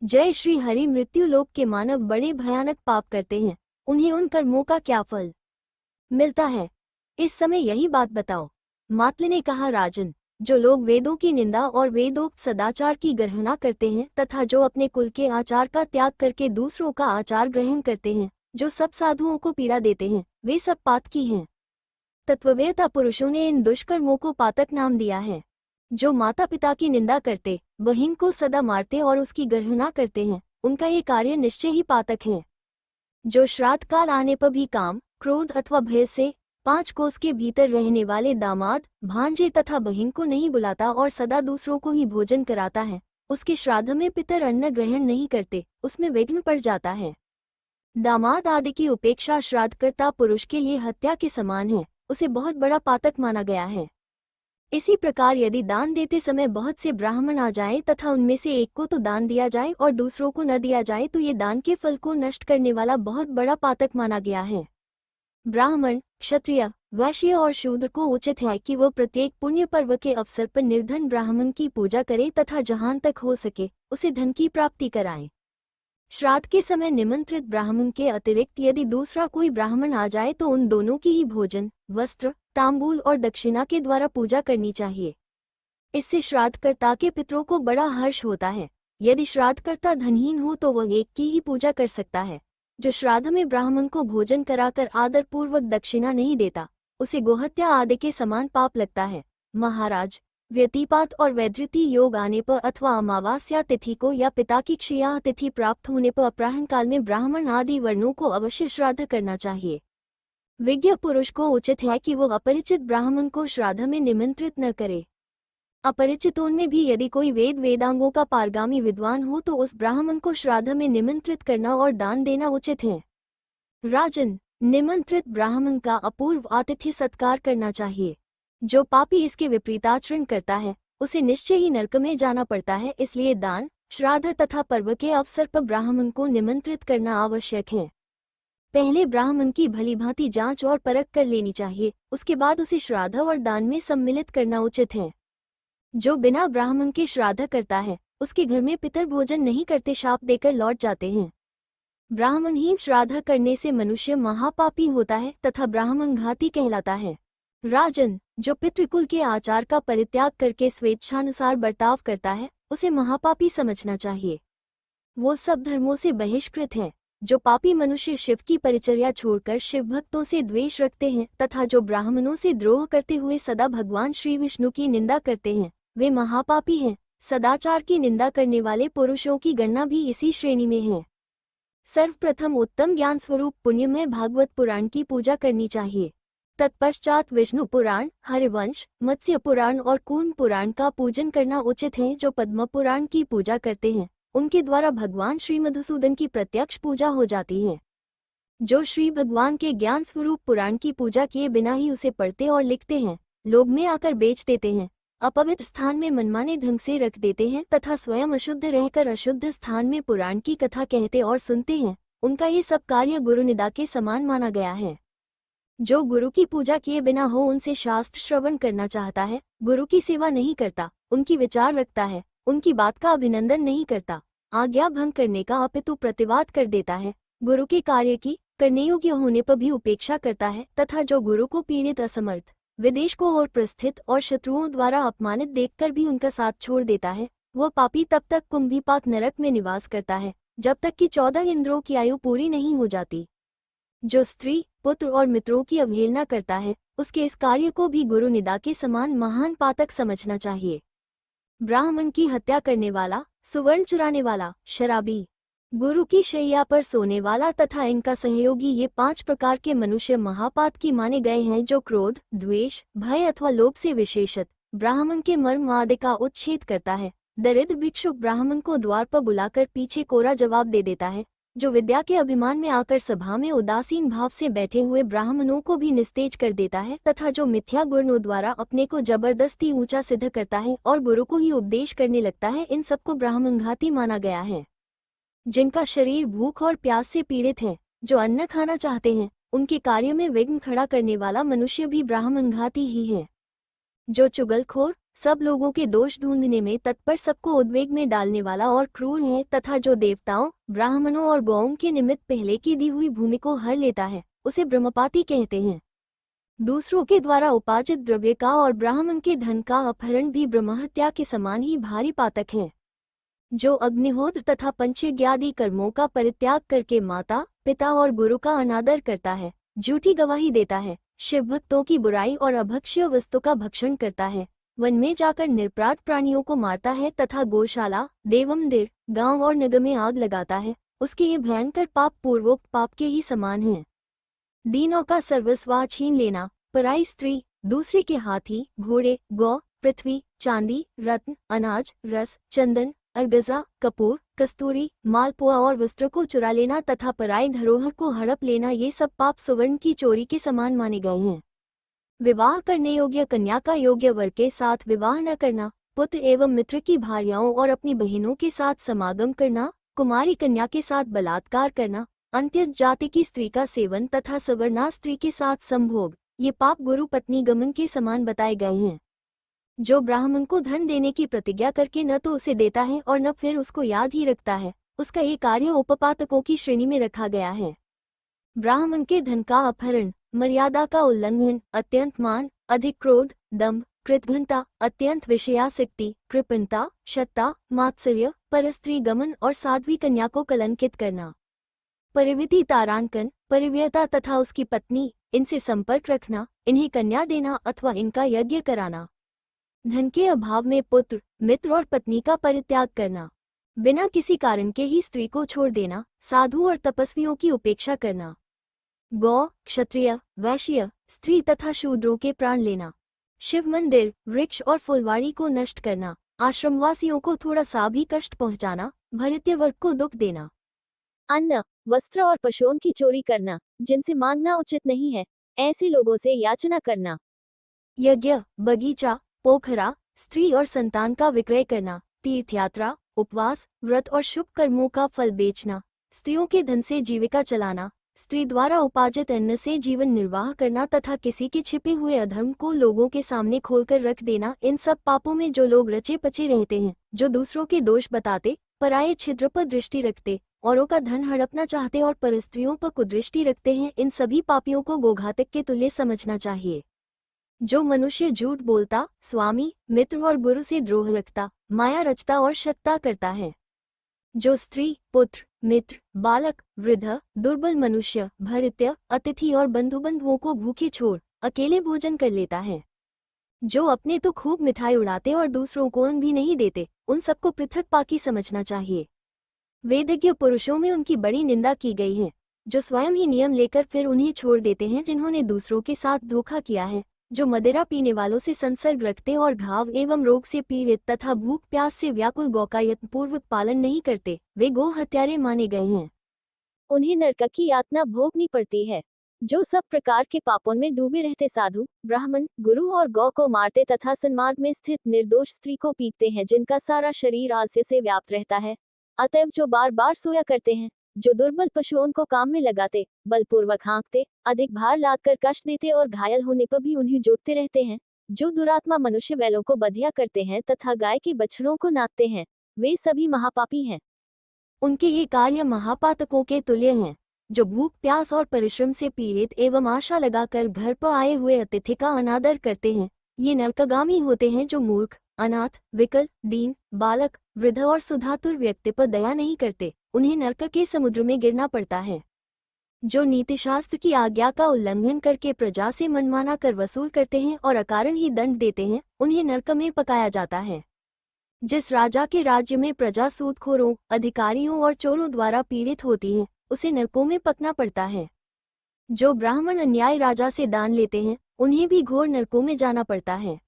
जय श्री हरि। मृत्यु लोक के मानव बड़े भयानक पाप करते हैं, उन्हें उन कर्मों का क्या फल मिलता है, इस समय यही बात बताओ। मातली ने कहा, राजन, जो लोग वेदों की निंदा और वेदोक्त सदाचार की गर्हना करते हैं तथा जो अपने कुल के आचार का त्याग करके दूसरों का आचार ग्रहण करते हैं, जो सब साधुओं को पीड़ा देते हैं, वे सब पातकी हैं। तत्ववेता पुरुषों ने इन दुष्कर्मों को पातक नाम दिया है। जो माता पिता की निंदा करते, बहन को सदा मारते और उसकी गर्हना करते हैं, उनका ये कार्य निश्चय ही पातक है। जो श्राद्ध काल आने पर भी काम, क्रोध अथवा भय से 5 कोस के भीतर रहने वाले दामाद, भांजे तथा बहन को नहीं बुलाता और सदा दूसरों को ही भोजन कराता है, उसके श्राद्ध में पितर अन्न ग्रहण नहीं करते, उसमें विघ्न पड़ जाता है। दामाद आदि की उपेक्षा श्राद्धकर्ता पुरुष के लिए हत्या के समान है, उसे बहुत बड़ा पातक माना गया है। इसी प्रकार यदि दान देते समय बहुत से ब्राह्मण आ जाएं तथा उनमें से एक को तो दान दिया जाए और दूसरों को न दिया जाए, तो ये दान के फल को नष्ट करने वाला बहुत बड़ा पातक माना गया है। ब्राह्मण, क्षत्रिय, वैश्य और शूद्र को उचित है कि वो प्रत्येक पुण्य पर्व के अवसर पर निर्धन ब्राह्मण की पूजा करे तथा जहां तक हो सके उसे धन की प्राप्ति कराएं। श्राद्ध के समय निमंत्रित ब्राह्मण के अतिरिक्त यदि दूसरा कोई ब्राह्मण आ जाए तो उन दोनों की ही भोजन, वस्त्र, तांबूल और दक्षिणा के द्वारा पूजा करनी चाहिए। इससे श्राद्धकर्ता के पितरों को बड़ा हर्ष होता है। यदि श्राद्धकर्ता धनहीन हो तो वह एक की ही पूजा कर सकता है। जो श्राद्ध में ब्राह्मण को भोजन कराकर आदरपूर्वक दक्षिणा नहीं देता, उसे गोहत्या आदि के समान पाप लगता है। महाराज, व्यतिपात और वैधृति योग आने पर अथवा अमावास्या तिथि को या पिता की क्षया तिथि प्राप्त होने पर अपराह्न काल में ब्राह्मण आदि वर्णों को अवश्य श्राद्ध करना चाहिए। विज्ञ पुरुष को उचित है कि वो अपरिचित ब्राह्मण को श्राद्ध में निमंत्रित न करे। अपरिचितों में भी यदि कोई वेद वेदांगों का पारगामी विद्वान हो तो उस ब्राह्मण को श्राद्ध में निमंत्रित करना और दान देना उचित है। राजन, निमंत्रित ब्राह्मण का अपूर्व आतिथ्य सत्कार करना चाहिए। जो पापी इसके विपरीत आचरण करता है, उसे निश्चय ही नरक में जाना पड़ता है। इसलिए दान, श्राद्ध तथा पर्व के अवसर पर ब्राह्मण को निमंत्रित करना आवश्यक है। पहले ब्राह्मण की भलीभांति जांच और परख कर लेनी चाहिए, उसके बाद उसे श्राद्ध और दान में सम्मिलित करना उचित है। जो बिना ब्राह्मण के श्राद्ध करता है, उसके घर में पितर भोजन नहीं करते, शाप देकर लौट जाते हैं। ब्राह्मणहीन श्राद्ध करने से मनुष्य महापापी होता है तथा ब्राह्मण घाती कहलाता है। राजन, जो पितृकुल के आचार का परित्याग करके स्वेच्छानुसार बर्ताव करता है, उसे महापापी समझना चाहिए। वो सब धर्मों से बहिष्कृत है। जो पापी मनुष्य शिव की परिचर्या छोड़कर शिव भक्तों से द्वेष रखते हैं तथा जो ब्राह्मणों से द्रोह करते हुए सदा भगवान श्री विष्णु की निंदा करते हैं, वे महापापी हैं। सदाचार की निंदा करने वाले पुरुषों की गणना भी इसी श्रेणी में है। सर्वप्रथम उत्तम ज्ञान स्वरूप पुण्यमय भागवत पुराण की पूजा करनी चाहिए। तत्पश्चात विष्णु पुराण, हरिवंश, मत्स्य पुराण और कूर्म पुराण का पूजन करना उचित है। जो पद्म पुराण की पूजा करते हैं, उनके द्वारा भगवान श्री मधुसूदन की प्रत्यक्ष पूजा हो जाती है। जो श्री भगवान के ज्ञान स्वरूप पुराण की पूजा किए बिना ही उसे पढ़ते और लिखते हैं, लोभ में आकर बेच देते हैं, अपवित्र स्थान में मनमाने ढंग से रख देते हैं तथा स्वयं अशुद्ध रहकर अशुद्ध स्थान में पुराण की कथा कहते और सुनते हैं, उनका ये सब कार्य गुरुनिंदा के समान माना गया है। जो गुरु की पूजा किए बिना हो उनसे शास्त्र श्रवण करना चाहता है, गुरु की सेवा नहीं करता, उनकी विचार रखता है, उनकी बात का अभिनंदन नहीं करता, आज्ञा भंग करने का अपितु प्रतिवाद कर देता है, गुरु के कार्य की करने योग्य होने पर भी उपेक्षा करता है तथा जो गुरु को पीड़ित, असमर्थ, विदेश को और प्रस्थित और शत्रुओं द्वारा अपमानित देखकर भी उनका साथ छोड़ देता है, वह पापी तब तक कुंभीपाक नरक में निवास करता है जब तक कि 14 इंद्रों की आयु पूरी नहीं हो जाती। जो स्त्री, पुत्र और मित्रों की अवहेलना करता है, उसके इस कार्य को भी गुरु निंदा के समान महान पातक समझना चाहिए। ब्राह्मण की हत्या करने वाला, सुवर्ण चुराने वाला, शराबी, गुरु की शैया पर सोने वाला तथा इनका सहयोगी, ये 5 प्रकार के मनुष्य महापात की माने गए हैं। जो क्रोध, द्वेष, भय अथवा लोभ से विशेषत ब्राह्मण के मर्म आदि का उच्छेद करता है, दरिद्र भिक्षुक ब्राह्मण को द्वार पर बुलाकर पीछे कोरा जवाब दे देता है, जो विद्या के अभिमान में आकर सभा में उदासीन भाव से बैठे हुए ब्राह्मणों को भी निस्तेज कर देता है तथा जो मिथ्या गुणों द्वारा अपने को जबरदस्ती ऊंचा सिद्ध करता है और गुरु को ही उपदेश करने लगता है, इन सबको ब्राह्मणघाती माना गया है। जिनका शरीर भूख और प्यास से पीड़ित है, जो अन्न खाना चाहते हैं, उनके कार्य में विघ्न खड़ा करने वाला मनुष्य भी ब्राह्मणघाती ही है। जो चुगलखोर, सब लोगों के दोष ढूंढने में तत्पर, सबको उद्वेग में डालने वाला और क्रूर है, तथा जो देवताओं, ब्राह्मणों और गौओं के निमित्त पहले की दी हुई भूमि को हर लेता है, उसे ब्रह्मपाती कहते हैं। दूसरों के द्वारा उपार्जित द्रव्य का और ब्राह्मण के धन का अपहरण भी ब्रह्महत्या के समान ही भारी पातक है। जो अग्निहोत्र तथा पंचयज्ञादि कर्मों का परित्याग करके माता, पिता और गुरु का अनादर करता है, झूठी गवाही देता है, शिव भक्तों की बुराई और अभक्ष्य वस्तु का भक्षण करता है, वन में जाकर निरपराध प्राणियों को मारता है तथा गौशाला, देवमंदिर, गांव और नगर में आग लगाता है, उसके ये भयंकर पाप पूर्वोक्त पाप के ही समान हैं। दीनों का सर्वस्व छीन लेना, पराई स्त्री, दूसरे के हाथी, घोड़े, गौ, पृथ्वी, चांदी, रत्न, अनाज, रस, चंदन, अर्गजा, कपूर, कस्तूरी, मालपुआ और वस्त्र को चुरा लेना तथा पराई धरोहर को हड़प लेना, ये सब पाप सुवर्ण की चोरी के समान माने गए हैं। विवाह करने योग्य कन्या का योग्य वर के साथ विवाह न करना, पुत्र एवं मित्र की भार्याओं और अपनी बहनों के साथ समागम करना, कुमारी कन्या के साथ बलात्कार करना, अंत्य जाति की स्त्री का सेवन तथा सवर्णा स्त्री के साथ संभोग, ये पाप गुरु पत्नी गमन के समान बताए गए हैं। जो ब्राह्मण को धन देने की प्रतिज्ञा करके न तो उसे देता है और न फिर उसको याद ही रखता है, उसका ये कार्य उपपातकों की श्रेणी में रखा गया है। ब्राह्मण के धन का अपहरण, मर्यादा का उल्लंघन, अत्यंत मान, अधिक क्रोध, दंभ, कृतघ्नता, अत्यंत विषयासक्ति, कृपणता, शत्ता, मात्सर्य, परस्त्री गमन और साध्वी कन्या को कलंकित करना, परिविति तारांकन, परिव्यता तथा उसकी पत्नी, इनसे संपर्क रखना, इन्हें कन्या देना अथवा इनका यज्ञ कराना, धन के अभाव में पुत्र, मित्र और पत्नी का परित्याग करना, बिना किसी कारण के ही स्त्री को छोड़ देना, साधु और तपस्वियों की उपेक्षा करना, गौ, क्षत्रिय, वैश्य, स्त्री तथा शूद्रों के प्राण लेना, शिव मंदिर, वृक्ष और फुलवाड़ी को नष्ट करना, आश्रमवासियों को थोड़ा सा भी कष्ट पहुंचाना, भृत्य वर्ग को दुख देना, अन्न, वस्त्र और पशुओं की चोरी करना, जिनसे मांगना उचित नहीं है, ऐसे लोगों से याचना करना, यज्ञ, बगीचा, पोखरा, स्त्री और संतान का विक्रय करना, तीर्थयात्रा, उपवास, व्रत और शुभ कर्मों का फल बेचना, स्त्रियों के धन से जीविका चलाना, स्त्री द्वारा उपार्जित अन्न से जीवन निर्वाह करना तथा किसी के छिपे हुए अधर्म को लोगों के सामने खोलकर रख देना, इन सब पापों में जो लोग रचे पचे रहते हैं, जो दूसरों के दोष बताते, पराये छिद्र पर दृष्टि रखते, औरों का धन हड़पना चाहते और परस्त्रियों पर कुदृष्टि रखते हैं, इन सभी पापियों को गोघातक के तुल्य समझना चाहिए। जो मनुष्य झूठ बोलता, स्वामी, मित्र और गुरु से द्रोह रखता, माया रचता और शत्रुता करता है, जो स्त्री, पुत्र, मित्र, बालक, वृद्ध, दुर्बल मनुष्य, भृत्य, अतिथि और बंधुओं को भूखे छोड़ अकेले भोजन कर लेता है, जो अपने तो खूब मिठाई उड़ाते और दूसरों को अन्न भी नहीं देते, उन सबको पृथक पाकी समझना चाहिए। वेदज्ञ पुरुषों में उनकी बड़ी निंदा की गई है, जो स्वयं ही नियम लेकर फिर उन्हें छोड़ देते हैं, जिन्होंने दूसरों के साथ धोखा किया है, जो मदिरा पीने वालों से संसर्ग रखते और घाव एवं रोग से पीड़ित तथा भूख प्यास से व्याकुल गौ का यत्नपूर्वक पालन नहीं करते, वे गो हत्यारे माने गए हैं। उन्हें नरक की यातना भोगनी पड़ती है। जो सब प्रकार के पापों में डूबे रहते साधु, ब्राह्मण, गुरु और गौ को मारते तथा सन्मार्ग में स्थित निर्दोष स्त्री को पीटते हैं, जिनका सारा शरीर आलस्य से व्याप्त रहता है, अतएव जो बार बार सोया करते हैं, जो दुर्बल पशुओं को काम में लगाते, बलपूर्वक हाँकते, अधिक भार लादकर कष्ट देते और घायल होने पर भी उन्हें जोतते रहते हैं, जो दुरात्मा मनुष्य बैलों को बधिया करते हैं तथा गाय के बछड़ों को नाचते हैं, वे सभी महापापी हैं। उनके ये कार्य महापातकों के तुल्य हैं, जो भूख प्यास और परिश्रम से पीड़ित एवं आशा लगाकर घर पर आए हुए अतिथि का अनादर करते हैं, ये नरकगामी होते हैं। जो मूर्ख, अनाथ, विकल, दीन, बालक, वृद्ध और सुधातुर व्यक्ति पर दया नहीं करते, उन्हें नरक के समुद्र में गिरना पड़ता है। जो नीतिशास्त्र की आज्ञा का उल्लंघन करके प्रजा से मनमाना कर वसूल करते हैं और अकारण ही दंड देते हैं, उन्हें नरक में पकाया जाता है। जिस राजा के राज्य में प्रजा सूदखोरों, अधिकारियों और चोरों द्वारा पीड़ित होती है, उसे नरकों में पकना पड़ता है। जो ब्राह्मण अन्याय राजा से दान लेते हैं, उन्हें भी घोर नरकों में जाना पड़ता है।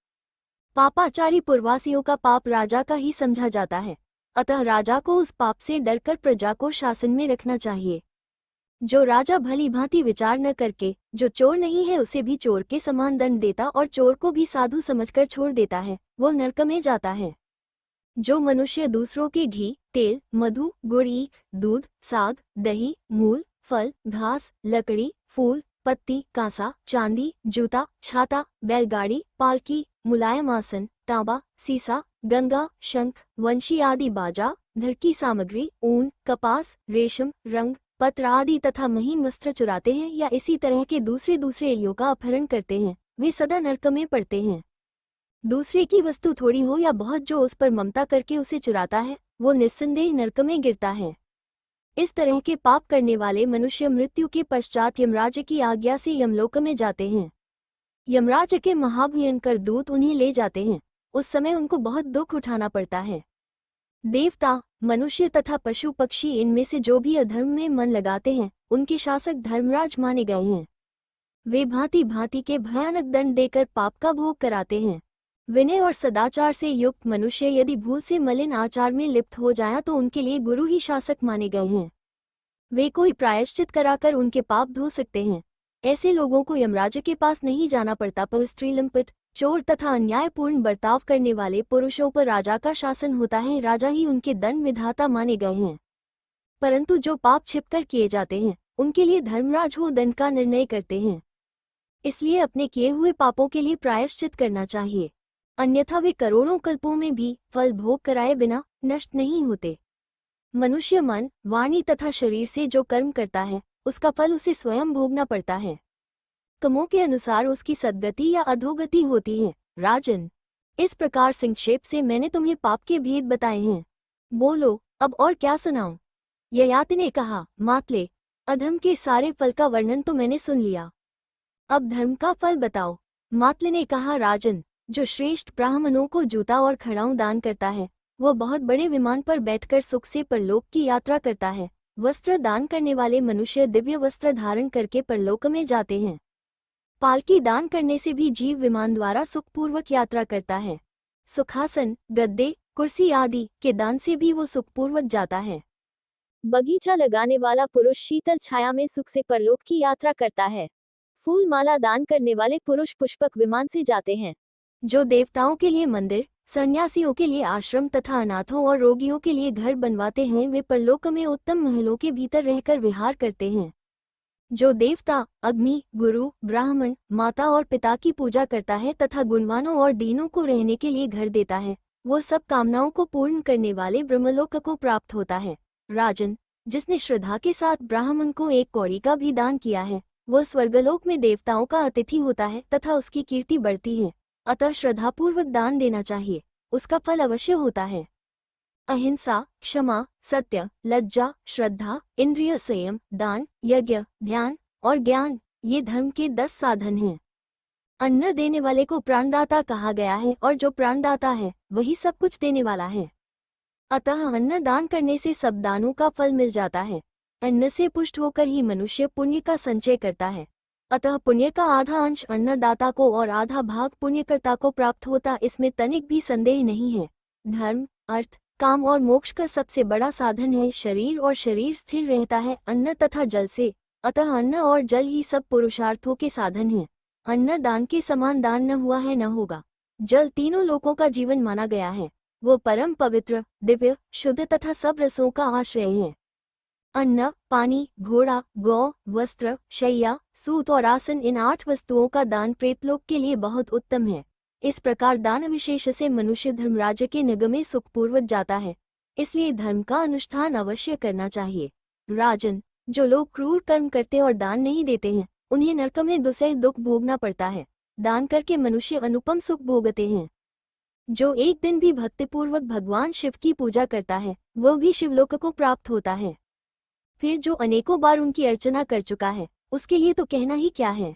पापाचारी पुरवासियों का पाप राजा का ही समझा जाता है, अतः राजा को उस पाप से डरकर प्रजा को शासन में रखना चाहिए। जो राजा भली भांति विचार न करके, जो चोर नहीं है उसे भी चोर के समान दंड देता और चोर को भी साधु समझकर छोड़ देता है, वो नरक में जाता है। जो मनुष्य दूसरों के घी, तेल, मधु, गुड़, ईख, दूध, साग, दही, मूल, फल, घास, लकड़ी, फूल, पत्ती, कांसा, चांदी, जूता, छाता, बैलगाड़ी, पालकी, मुलायम आसन, तांबा, सीसा, गंगा, शंख, वंशी आदि बाजा, घर की सामग्री, ऊन, कपास, रेशम, रंग, पत्र आदि तथा महीन वस्त्र चुराते हैं या इसी तरह के दूसरे एलियों का अपहरण करते हैं, वे सदा नरक में पड़ते हैं। दूसरे की वस्तु थोड़ी हो या बहुत, जो उस पर ममता करके उसे चुराता है, वो निस्संदेह नरक में गिरता है। इस तरह के पाप करने वाले मनुष्य मृत्यु के पश्चात यमराज की आज्ञा से यमलोक में जाते हैं। यमराज के महाभयंकर दूत उन्हें ले जाते हैं। उस समय उनको बहुत दुख उठाना पड़ता है। देवता, मनुष्य तथा पशु पक्षी, इनमें से जो भी अधर्म में मन लगाते हैं, उनके शासक धर्मराज माने गए हैं। वे भांति भांति के भयानक दंड देकर पाप का भोग कराते हैं। विनय और सदाचार से युक्त मनुष्य यदि भूल से मलिन आचार में लिप्त हो जाया तो उनके लिए गुरु ही शासक माने गए हैं। वे कोई प्रायश्चित कराकर उनके पाप धो सकते हैं। ऐसे लोगों को यमराज के पास नहीं जाना पड़ता, पर स्त्री, लंपट, चोर तथा अन्यायपूर्ण बर्ताव करने वाले पुरुषों पर राजा का शासन होता है। राजा ही उनके दंड विधाता माने गए हैं। परंतु जो पाप छिपकर किए जाते हैं, उनके लिए धर्मराज वो दंड का निर्णय करते हैं। इसलिए अपने किए हुए पापों के लिए प्रायश्चित करना चाहिए, अन्यथा वे करोड़ों कल्पों में भी फल भोग कराए बिना नष्ट नहीं होते। मनुष्य मन, वाणी तथा शरीर से जो कर्म करता है, उसका फल उसे स्वयं भोगना पड़ता है। कर्मों के अनुसार उसकी सद्गति या अधोगति होती है। राजन, इस प्रकार संक्षेप से मैंने तुम्हें पाप के भेद बताए हैं। बोलो, अब और क्या सुनाऊं? ययाति ने कहा, मातले, अधर्म के सारे फल का वर्णन तो मैंने सुन लिया, अब धर्म का फल बताओ। मातले ने कहा, राजन, जो श्रेष्ठ ब्राह्मणों को जूता और खड़ाऊं दान करता है, वह बहुत बड़े विमान पर बैठकर सुख से परलोक की यात्रा करता है। वस्त्र दान करने वाले मनुष्य दिव्य वस्त्र धारण करके परलोक में जाते हैं। पालकी दान करने से भी जीव विमान द्वारा सुखपूर्वक यात्रा करता है। सुखासन, गद्दे, कुर्सी आदि के दान से भी वो सुखपूर्वक जाता है। बगीचा लगाने वाला पुरुष शीतल छाया में सुख से परलोक की यात्रा करता है। फूल माला दान करने वाले पुरुष पुष्पक विमान से जाते हैं। जो देवताओं के लिए मंदिर, सन्यासियों के लिए आश्रम तथा अनाथों और रोगियों के लिए घर बनवाते हैं, वे परलोक में उत्तम महलों के भीतर रहकर विहार करते हैं। जो देवता, अग्नि, गुरु, ब्राह्मण, माता और पिता की पूजा करता है तथा गुणवानों और दीनों को रहने के लिए घर देता है, वो सब कामनाओं को पूर्ण करने वाले ब्रह्मलोक को प्राप्त होता है। राजन, जिसने श्रद्धा के साथ ब्राह्मण को एक कौड़ी का भी दान किया है, वह स्वर्गलोक में देवताओं का अतिथि होता है तथा उसकी कीर्ति बढ़ती है। अतः श्रद्धापूर्वक दान देना चाहिए, उसका फल अवश्य होता है। अहिंसा, क्षमा, सत्य, लज्जा, श्रद्धा, इंद्रिय संयम, दान, यज्ञ, ध्यान और ज्ञान, ये धर्म के 10 साधन हैं। अन्न देने वाले को प्राणदाता कहा गया है, और जो प्राणदाता है वही सब कुछ देने वाला है। अतः अन्न दान करने से सब दानों का फल मिल जाता है। अन्न से पुष्ट होकर ही मनुष्य पुण्य का संचय करता है। अतः पुण्य का आधा अंश अन्नदाता को और आधा भाग पुण्यकर्ता को प्राप्त होता, इसमें तनिक भी संदेह नहीं है। धर्म, अर्थ, काम और मोक्ष का सबसे बड़ा साधन है शरीर, और शरीर स्थिर रहता है अन्न तथा जल से। अतः अन्न और जल ही सब पुरुषार्थों के साधन हैं। अन्न दान के समान दान न हुआ है, न होगा। जल तीनों लोकों का जीवन माना गया है। वो परम पवित्र, दिव्य, शुद्ध तथा सब रसों का आश्रय है। अन्न, पानी, घोड़ा, गौ, वस्त्र, शैया, सूत और आसन, इन 8 वस्तुओं का दान प्रेतलोक के लिए बहुत उत्तम है। इस प्रकार दान विशेष से मनुष्य धर्मराज के नगर में सुखपूर्वक जाता है। इसलिए धर्म का अनुष्ठान अवश्य करना चाहिए। राजन, जो लोग क्रूर कर्म करते और दान नहीं देते हैं, उन्हें नरक में दुसह दुख भोगना पड़ता है। दान करके मनुष्य अनुपम सुख भोगते हैं। जो एक दिन भी भक्तिपूर्वक भगवान शिव की पूजा करता है, वह भी शिवलोक को प्राप्त होता है। फिर जो अनेकों बार उनकी अर्चना कर चुका है, उसके लिए तो कहना ही क्या है।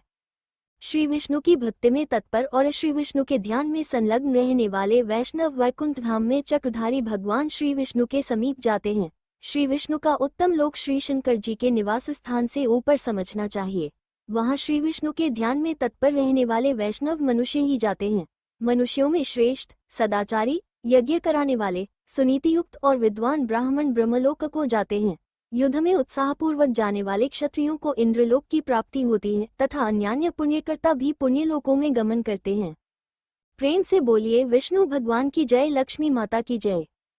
श्री विष्णु की भक्ति में तत्पर और श्री विष्णु के ध्यान में संलग्न रहने वाले वैष्णव वैकुंठ धाम में चक्रधारी भगवान श्री विष्णु के समीप जाते हैं। श्री विष्णु का उत्तम लोक श्री शंकर जी के निवास स्थान से ऊपर समझना चाहिए। वहाँ श्री विष्णु के ध्यान में तत्पर रहने वाले वैष्णव मनुष्य ही जाते हैं। मनुष्यों में श्रेष्ठ, सदाचारी, यज्ञ कराने वाले, सुनीतियुक्त और विद्वान ब्राह्मण ब्रह्मलोक को जाते हैं। युद्ध में उत्साहपूर्वक जाने वाले क्षत्रियों को इंद्रलोक की प्राप्ति होती है तथा अन्यान्य पुण्यकर्ता भी पुण्यलोकों में गमन करते हैं। प्रेम से बोलिए विष्णु भगवान की जय, लक्ष्मी माता की जय।